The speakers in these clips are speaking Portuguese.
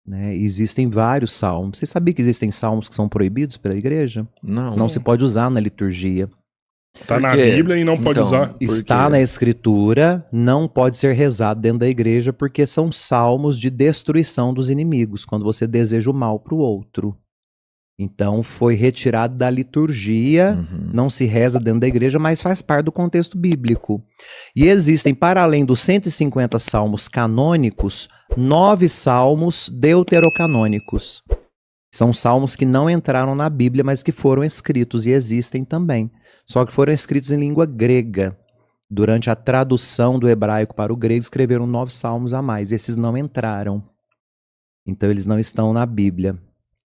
né? Existem vários salmos. Você sabia que existem salmos que são proibidos pela igreja? Não. Não se pode usar na liturgia. Tá Por na quê? Bíblia e não pode Então, usar. por Está quê? na escritura, não pode ser rezado dentro da igreja porque são salmos de destruição dos inimigos, quando você deseja o mal para o outro. Então foi retirado da liturgia, Uhum. não se reza dentro da igreja, mas faz parte do contexto bíblico. E existem, para além dos 150 salmos canônicos, 9 salmos deuterocanônicos. São salmos que não entraram na Bíblia, mas que foram escritos e existem também. Só que foram escritos em língua grega. Durante a tradução do hebraico para o grego, escreveram 9 salmos a mais. Esses não entraram. Então eles não estão na Bíblia.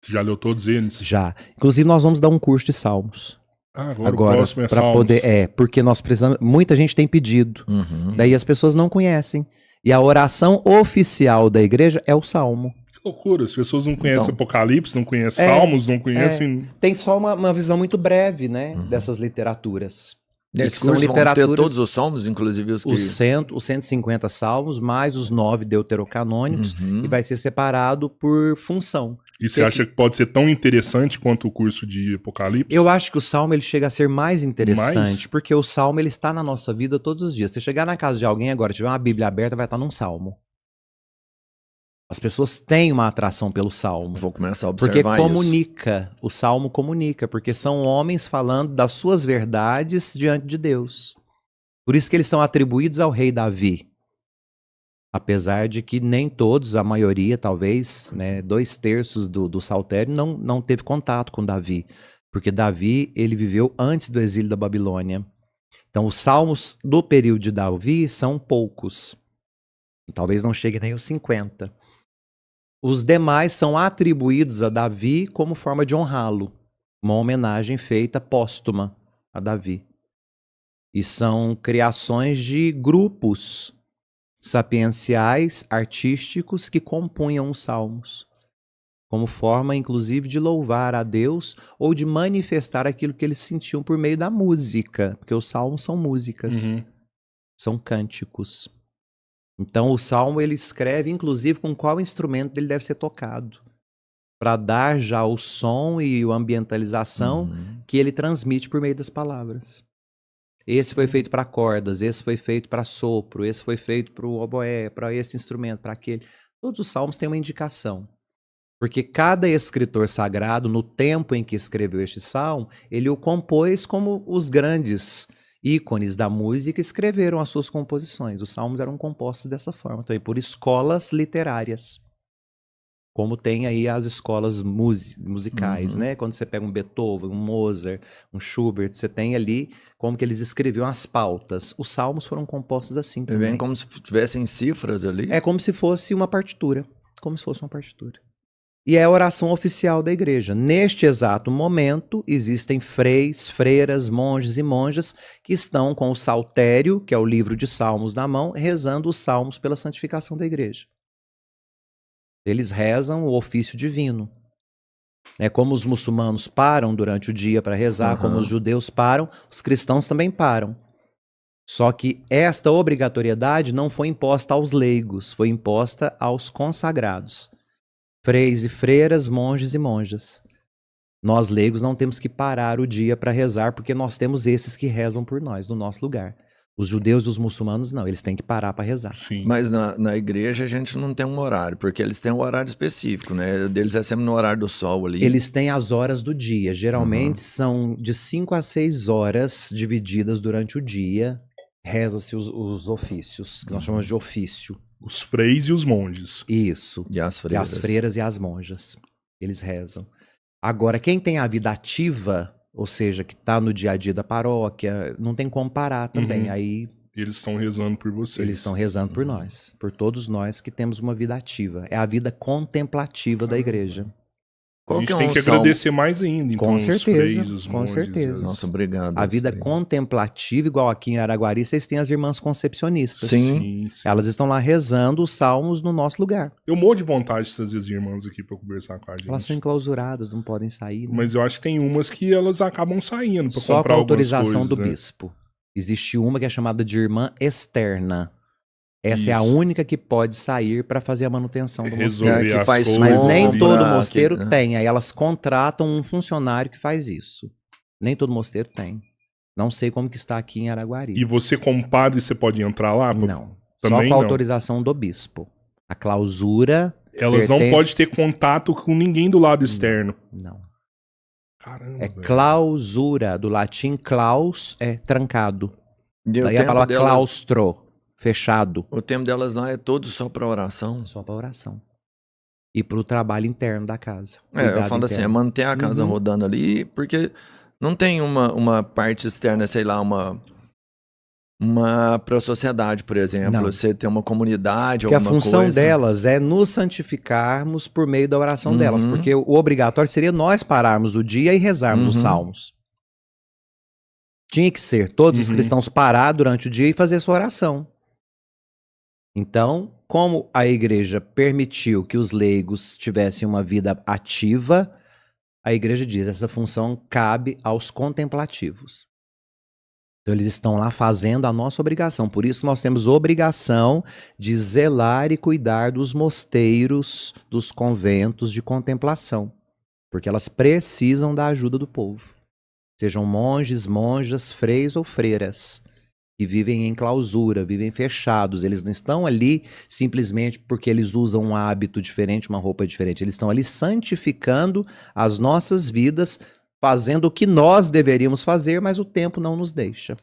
Você já leu todos eles? Já. Inclusive, nós vamos dar um curso de salmos. Agora o Agora, próximo é para Salmos. poder. Porque nós precisamos. Muita gente tem pedido. Uhum. Daí as pessoas não conhecem. E a oração oficial da igreja é o salmo. Que loucura, as pessoas não conhecem Então. Apocalipse, não conhecem É, Salmos, não conhecem... Tem só uma visão muito breve, né? Dessas literaturas. Nesse são curso vão ter literaturas- todos os salmos, inclusive os que... Os 150 salmos, mais os 9 deuterocanônicos, Uhum. e vai ser separado por função. E você acha que pode ser tão interessante quanto o curso de Apocalipse? Eu acho que o salmo ele chega a ser mais interessante, Mais? porque o salmo ele está na nossa vida todos os dias. Você chegar na casa de alguém agora, tiver uma Bíblia aberta, vai estar num salmo. As pessoas têm uma atração pelo salmo. Vou começar a Porque observar isso. comunica, o salmo comunica, porque são homens falando das suas verdades diante de Deus. Por isso que eles são atribuídos ao rei Davi. Apesar de que nem todos, a maioria, talvez, né, 2/3 do saltério não teve contato com Davi. Porque Davi, ele viveu antes do exílio da Babilônia. Então, os salmos do período de Davi são poucos. Talvez não chegue nem aos 50. Os demais são atribuídos a Davi como forma de honrá-lo. Uma homenagem feita póstuma a Davi. E são criações de grupos sapienciais, artísticos, que compunham os salmos. Como forma, inclusive, de louvar a Deus ou de manifestar aquilo que eles sentiam por meio da música. Porque os salmos são músicas, são cânticos. Então o salmo ele escreve inclusive com qual instrumento ele deve ser tocado, para dar já o som e a ambientalização que ele transmite por meio das palavras. Esse foi feito para cordas, esse foi feito para sopro, esse foi feito para o oboé, para esse instrumento, para aquele. Todos os salmos têm uma indicação. Porque cada escritor sagrado, no tempo em que escreveu este salmo, ele o compôs como os grandes ícones da música escreveram as suas composições. Os salmos eram compostos dessa forma, também por escolas literárias. Como tem aí as escolas musicais, né? Quando você pega um Beethoven, um Mozart, um Schubert, você tem ali como que eles escreviam as pautas. Os salmos foram compostos assim É também. bem como se tivessem cifras ali. É como se fosse uma partitura. Como se fosse uma partitura. E é a oração oficial da igreja. Neste exato momento, existem freiras, monges e monjas que estão com o saltério, que é o livro de salmos na mão, rezando os salmos pela santificação da igreja. Eles rezam o ofício divino. É como os muçulmanos param durante o dia para rezar, como os judeus param, os cristãos também param. Só que esta obrigatoriedade não foi imposta aos leigos, foi imposta aos consagrados. Freis e freiras, monges e monjas. Nós leigos não temos que parar o dia para rezar, porque nós temos esses que rezam por nós, no nosso lugar. Os judeus e os muçulmanos não, eles têm que parar para rezar. Sim. Mas na igreja a gente não tem um horário, porque eles têm um horário específico, né? O deles é sempre no horário do sol ali. Eles têm as horas do dia, geralmente são de 5 a 6 horas divididas durante o dia. Reza-se os ofícios, que nós chamamos de ofício. Os freis e os monges. Isso. E as E freiras. as freiras e as monjas. Eles rezam. Agora, quem tem a vida ativa, ou seja, que está no dia a dia da paróquia, não tem como parar também. Aí Eles estão rezando por vocês. eles estão rezando por nós, por todos nós que temos uma vida ativa. É a vida contemplativa da igreja. A Qual gente que é tem um que salmo? agradecer mais ainda, então, Com os certeza, freis, os com monges. certeza. Nossa, obrigado. A vida Frei. contemplativa, igual aqui em Araguari, vocês têm as irmãs concepcionistas. Sim. Sim, sim. Elas estão lá rezando os salmos no nosso lugar. Eu morro de vontade de trazer as irmãs aqui pra conversar com a gente. Elas são enclausuradas, não podem sair. Né? Mas eu acho que tem umas que elas acabam saindo pra Só com comprar a algumas autorização coisas, do né? bispo. Existe uma que é chamada de irmã externa. Essa é a Isso. única que pode sair para fazer a manutenção do Resolver mosteiro. que as faz coisas. Mas nem sombra, todo que- mosteiro né? tem. Aí elas contratam um funcionário que faz isso. Nem todo mosteiro tem. Não sei como que está aqui em Araguari. E você, como padre, você pode entrar lá? Não. Só Também com não. autorização do bispo. A clausura, Elas não pertence- podem ter contato com ninguém do lado externo. não. Caramba, É velho. clausura, do latim claus é trancado. E o Daí a tempo palavra delas- claustro, fechado. O tempo delas lá é todo só pra oração. Só para oração. E para o trabalho interno da casa. É, eu Cuidado falo assim, é interno. manter a casa Uhum. rodando ali, porque não tem uma parte externa, sei lá, uma pra sociedade, por exemplo. Não. Você tem uma comunidade, Porque a alguma função coisa. delas é nos santificarmos por meio da oração delas. Uhum. Porque o obrigatório seria nós pararmos o dia e rezarmos os Uhum. salmos. Tinha que ser todos os Uhum. cristãos parar durante o dia e fazer sua oração. Então, como a igreja permitiu que os leigos tivessem uma vida ativa, a igreja diz, essa função cabe aos contemplativos. Então eles estão lá fazendo a nossa obrigação. Por isso nós temos obrigação de zelar e cuidar dos mosteiros, dos conventos de contemplação. Porque elas precisam da ajuda do povo. Sejam monges, monjas, freis ou freiras. Que vivem em clausura, vivem fechados. Eles não estão ali simplesmente porque eles usam um hábito diferente, uma roupa diferente. Eles estão ali santificando as nossas vidas, fazendo o que nós deveríamos fazer, mas o tempo não nos deixa.